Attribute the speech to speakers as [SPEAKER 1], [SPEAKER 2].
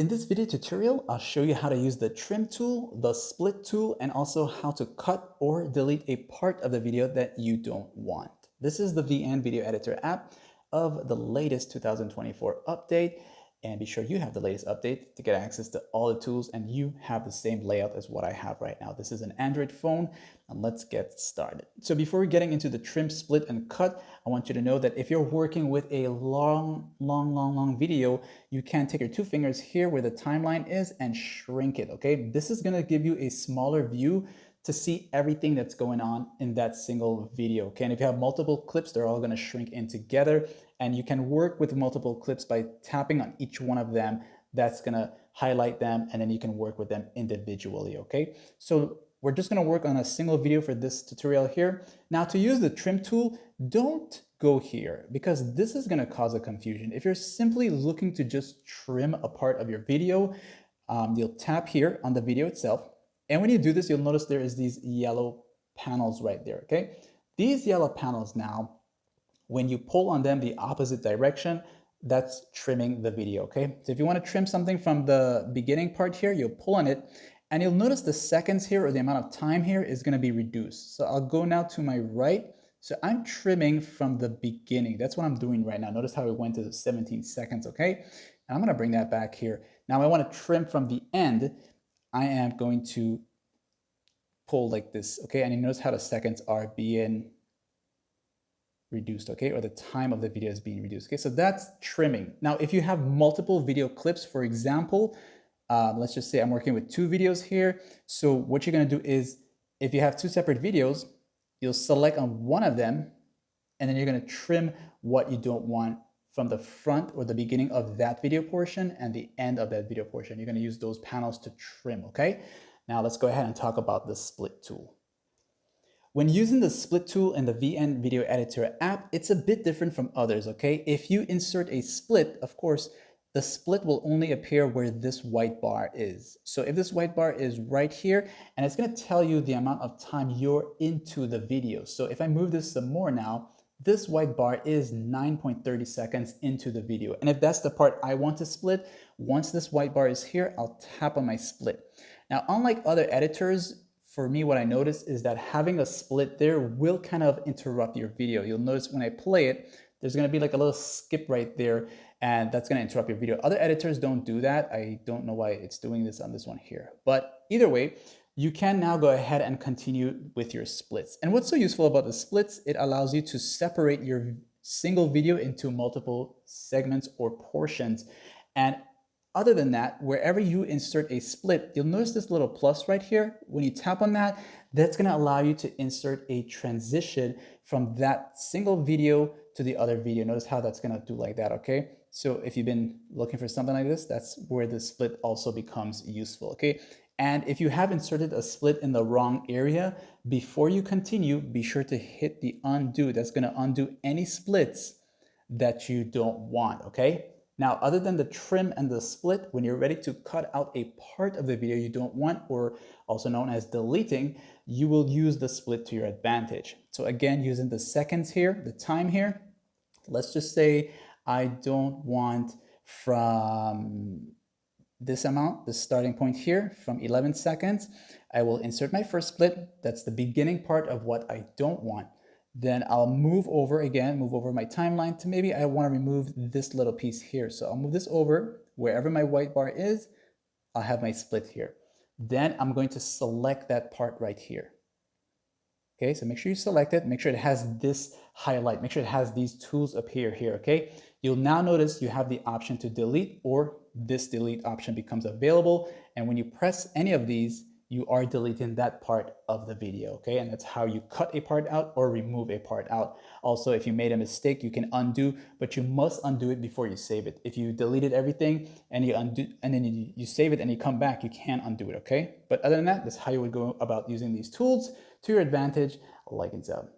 [SPEAKER 1] In this video tutorial, I'll show you how to use the trim tool, the split tool, and also how to cut or delete a part of the video that you don't want. This is the VN Video Editor app of the latest 2024 update. And be sure you have the latest update to get access to all the tools and you have the same layout as what I have right now. This is an Android phone and let's get started. So before getting into the trim, split, and cut, I want you to know that if you're working with a long video, you can take your two fingers here where the timeline is and shrink it, okay? This is gonna give you a smaller view to see everything that's going on in that single video, okay? And if you have multiple clips, they're all gonna shrink in together, and you can work with multiple clips by tapping on each one of them. That's gonna highlight them, and then you can work with them individually, okay? So we're just gonna work on a single video for this tutorial here. Now to use the trim tool, don't go here because this is gonna cause a confusion. If you're simply looking to just trim a part of your video, you'll tap here on the video itself. And when you do this, you'll notice there is these yellow panels right there, okay? These yellow panels now, when you pull on them the opposite direction, that's trimming the video, okay? So if you want to trim something from the beginning part here, you'll pull on it, and you'll notice the seconds here, or the amount of time here, is going to be reduced. So I'll go now to my right. So I'm trimming from the beginning. That's what I'm doing right now. Notice how it went to 17 seconds, okay? And I'm going to bring that back here. Now I want to trim from the end. I am going to pull like this, okay? And you notice how the seconds are being reduced, okay? Or the time of the video is being reduced, okay? So that's trimming. Now, if you have multiple video clips, for example, let's just say I'm working with two videos here. So what you're gonna do is, if you have two separate videos, you'll select on one of them, and then you're gonna trim what you don't want from the front or the beginning of that video portion and the end of that video portion. You're gonna use those panels to trim, okay? Now let's go ahead and talk about the split tool. When using the split tool in the VN Video Editor app, it's a bit different from others, okay? If you insert a split, of course, the split will only appear where this white bar is. So if this white bar is right here, and it's gonna tell you the amount of time you're into the video. So if I move this some more now, this white bar is 9.30 seconds into the video. And if that's the part I want to split, once this white bar is here, I'll tap on my split. Now, unlike other editors, for me, what I noticed is that having a split there will kind of interrupt your video. You'll notice when I play it, there's gonna be like a little skip right there, and that's gonna interrupt your video. Other editors don't do that. I don't know why it's doing this on this one here. But either way, you can now go ahead and continue with your splits. And what's so useful about the splits, it allows you to separate your single video into multiple segments or portions. And other than that, wherever you insert a split, you'll notice this little plus right here. When you tap on that, that's gonna allow you to insert a transition from that single video to the other video. Notice how that's gonna do like that, okay? So if you've been looking for something like this, that's where the split also becomes useful, okay? And if you have inserted a split in the wrong area, before you continue, be sure to hit the undo. That's gonna undo any splits that you don't want, okay? Now, other than the trim and the split, when you're ready to cut out a part of the video you don't want, or also known as deleting, you will use the split to your advantage. So again, using the seconds here, the time here, let's just say I don't want from this amount, the starting point here, from 11 seconds. I will insert my first split. That's the beginning part of what I don't want. Then I'll move over my timeline to maybe I want to remove this little piece here. So I'll move this over wherever my white bar is. I'll have my split here. Then I'm going to select that part right here. Okay, so make sure you select it. Make sure it has this highlight. Make sure it has these tools appear here, okay? You'll now notice you have the option to delete, or this delete option becomes available. And when you press any of these, you are deleting that part of the video, okay? And that's how you cut a part out or remove a part out. Also, if you made a mistake, you can undo, but you must undo it before you save it. If you deleted everything and you undo, and then you save it and you come back, you can't undo it, okay? But other than that, that's how you would go about using these tools to your advantage, like and so.